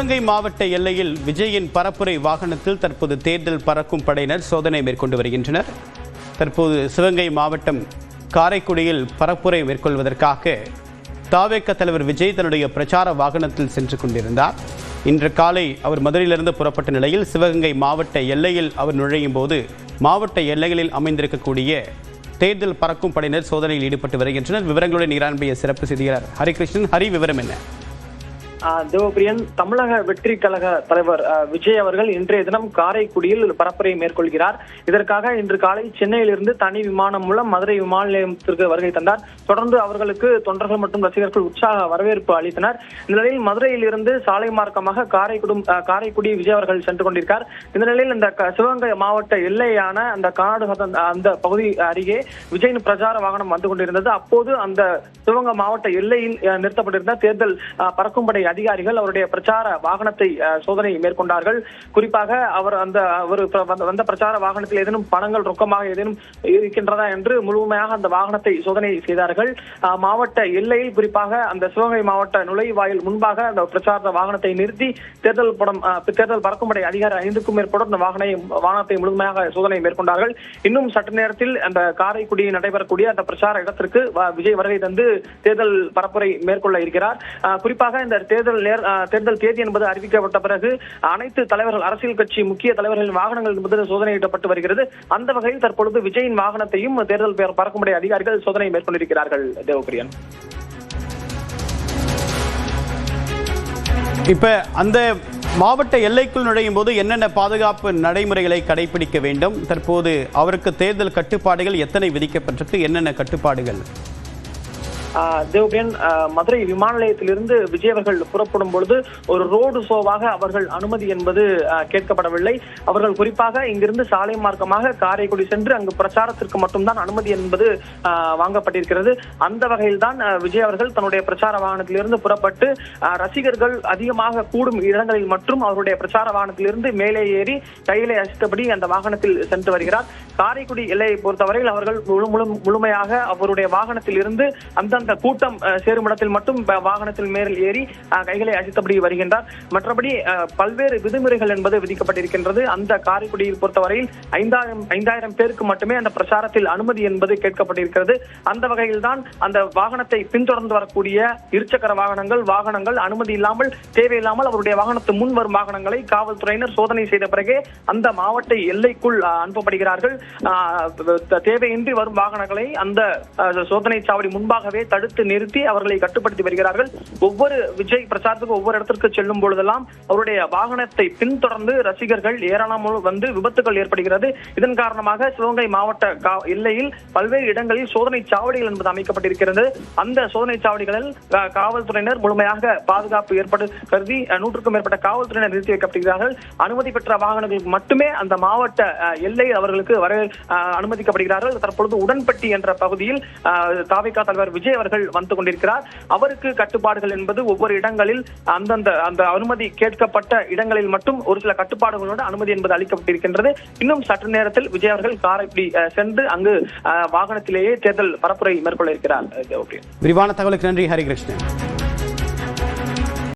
சிவகங்கை மாவட்ட எல்லையில் விஜயின் பரப்புரை வாகனத்தில் தற்போது தேர்தல் பறக்கும் படையினர் சோதனை மேற்கொண்டு வருகின்றனர். தற்போது சிவகங்கை மாவட்டம் காரைக்குடியில் பரப்புரை மேற்கொள்வதற்காக தாவேக தலைவர் விஜய் தன்னுடைய பிரச்சார வாகனத்தில் சென்று கொண்டிருந்தார். இன்று காலை அவர் மதுரையிலிருந்து புறப்பட்ட நிலையில் சிவகங்கை மாவட்ட எல்லையில் அவர் நுழையும் போது மாவட்ட எல்லைகளில் அமைந்திருக்கக்கூடிய தேர்தல் பறக்கும் படையினர் சோதனையில் ஈடுபட்டு வருகின்றனர். விவரங்களுடன் நீரான்பிய சிறப்பு செய்தியாளர் ஹரிகிருஷ்ணன். ஹரி, விவரம் என்ன? தேவபிரியன், தமிழக வெற்றி கழக தலைவர் விஜய் அவர்கள் இன்றைய தினம் காரைக்குடியில் பரப்புரை மேற்கொள்கிறார். இதற்காக இன்று காலை சென்னையிலிருந்து தனி விமானம் மூலம் மதுரை விமான நிலையத்திற்கு வருகை தந்தார். தொடர்ந்து அவர்களுக்கு தொண்டர்கள் மற்றும் ரசிகர்கள் உற்சாக வரவேற்பு அளித்தனர். இந்த நிலையில் மதுரையிலிருந்து சாலை மார்க்கமாக காரைக்குடி விஜய் அவர்கள் சென்று கொண்டிருக்கார். இந்த நிலையில் இந்த சிவகங்கை மாவட்ட எல்லையான அந்த கானாடு அந்த பகுதி அருகே விஜயின் பிரச்சார வாகனம் வந்து கொண்டிருந்தது. அப்போது அந்த சிவகங்கை மாவட்ட எல்லையில் நிறுத்தப்பட்டிருந்த தேர்தல் பறக்கும் படை அதிகாரிகள் அவருடைய பிரச்சார வாகனத்தை சோதனை மேற்கொண்டார்கள். குறிப்பாக அவர் வந்த பிரச்சார வாகனத்தில் ஏதேனும் பணங்கள் ரொக்கமாக ஏதேனும் இருக்கின்றதா என்று முழுமையாக அந்த வாகனத்தை சோதனை செய்தார்கள். மாவட்ட எல்லையில் குறிப்பாக அந்த சிவகங்கை மாவட்ட நுழைவாயில் முன்பாக அந்த பிரச்சார வாகனத்தை நிறுத்தி தேர்தல் பறக்கும் படை அதிகாரி 5க்கும் மேற்பட்டோர் அந்த வாகனத்தை முழுமையாக சோதனை மேற்கொண்டார்கள். இன்னும் சற்று நேரத்தில் அந்த காரைக்குடி நடைபெறக்கூடிய அந்த பிரச்சார இடத்திற்கு விஜய் வருகை தந்து தேர்தல் பரப்புரை மேற்கொள்ள இருக்கிறார். குறிப்பாக இந்த தேர்தல் தேதி என்பது அறிவிக்கப்பட்ட பிறகு அனைத்து தலைவர்கள், அரசியல் கட்சி முக்கிய தலைவர்களின் வாகனங்கள் என்பது சோதனையிடப்பட்டு வருகிறது. அந்த வகையில் தற்பொழுது விஜயின் வாகனத்தையும் தேர்தல் பறக்கும்படை அதிகாரிகள் சோதனை மேற்கொண்டிருக்கிறார்கள். தேவபிரியன், இப்ப அந்த மாவட்ட எல்லைக்குள் நுழையும் போது என்னென்ன பாதுகாப்பு நடைமுறைகளை கடைபிடிக்க வேண்டும்? தற்போது அவருக்கு தேர்தல் கட்டுப்பாடுகள் எத்தனை விதிக்கப்பட்டிருக்கு? என்னென்ன கட்டுப்பாடுகள்? தேவபிரியன், மதுரை விமான நிலையத்திலிருந்து விஜய் அவர்கள் புறப்படும் பொழுது ஒரு ரோடு ஷோவாக அவர்கள் அனுமதி என்பது கேட்கப்படவில்லை. அவர்கள் குறிப்பாக இங்கிருந்து சாலை மார்க்கமாக காரைக்குடி சென்று அங்கு பிரச்சாரத்திற்கு மட்டும்தான் அனுமதி என்பது வாங்கப்பட்டிருக்கிறது. அந்த வகையில் தான் விஜய் அவர்கள் தன்னுடைய பிரச்சார வாகனத்திலிருந்து புறப்பட்டு ரசிகர்கள் அதிகமாக கூடும் இடங்களில் மற்றும் அவருடைய பிரச்சார வாகனத்திலிருந்து மேலே ஏறி கையிலே அசித்தபடி அந்த வாகனத்தில் சென்று வருகிறார். காரைக்குடி எல்லையை பொறுத்தவரையில் அவர்கள் முழுமையாக அவருடைய வாகனத்தில் இருந்து அந்த கூட்டம் சேரும் இடத்தில் மட்டும் வாகனத்தில் மேல் ஏறி கைகளை அசித்தபடி வருகின்றார். மற்றபடி பல்வேறு விதிமுறைகள் என்பது விதிக்கப்பட்டிருக்கின்றது. அந்த காரைக்குடியை பொறுத்தவரையில் 5000 பேருக்கு மட்டுமே அந்த பிரச்சாரத்தில் அனுமதி என்பது கேட்கப்பட்டிருக்கிறது. அந்த வகையில் தான் அந்த வாகனத்தை பின்தொடர்ந்து வரக்கூடிய இருசக்கர வாகனங்கள் அனுமதி இல்லாமல், தேவையில்லாமல் அவருடைய வாகனத்து முன் வரும் வாகனங்களை காவல்துறையினர் சோதனை செய்த பிறகே அந்த மாவட்ட எல்லைக்குள் அனுப்பப்படுகிறார்கள். தேவையின்றி வரும் வாகனங்களை அந்த சோதனை சாவடி முன்பாகவே தடுத்து நிறுத்தி அவர்களை கட்டுப்படுத்தி வருகிறார்கள். ஒவ்வொரு விஜய் பிரச்சாரத்துக்கு ஒவ்வொரு இடத்திற்கு செல்லும் பொழுதெல்லாம் அவருடைய வாகனத்தை பின்தொடர்ந்து ரசிகர்கள் ஏராளமாக வந்து விபத்துகள் ஏற்படுகிறது. இதன் காரணமாக சிவகங்கை மாவட்ட எல்லையில் பல்வேறு இடங்களில் சோதனை சாவடிகள் என்பது அமைக்கப்பட்டிருக்கிறது. அந்த சோதனை சாவடிகளில் காவல்துறையினர் முழுமையாக பாதுகாப்பு ஏற்படு கருதி 100க்கும் மேற்பட்ட காவல்துறையினர் நிறுத்தி வைக்கப்படுகிறார்கள். அனுமதி பெற்ற வாகனங்களுக்கு மட்டுமே அந்த மாவட்ட எல்லை அவர்களுக்கு அனுமதிக்கப்படுகிறார்கள். தற்பொழுது உடன்பட்டி என்ற பகுதியில் தாவேக தலைவர் விஜய் அவர்கள் வந்து கொண்டிருக்கிறார். அவருக்கு கட்டுப்பாடுகள் என்பது ஒவ்வொரு இடங்களில் அந்த அனுமதி கேட்கப்பட்ட இடங்களில் மட்டும் ஒரு சில கட்டுப்பாடுகளோடு அனுமதி என்பது அளிக்கப்பட்டிருக்கின்றது. இன்னும் சற்று நேரத்தில் விஜய் அவர்கள் காரைக்குடி சென்று அங்கு வாகனத்திலேயே தேர்தல் பரப்புரை மேற்கொள்ள இருக்கிறார். விரிவான தகவலுக்கு நன்றி ஹரிகிருஷ்ணன்.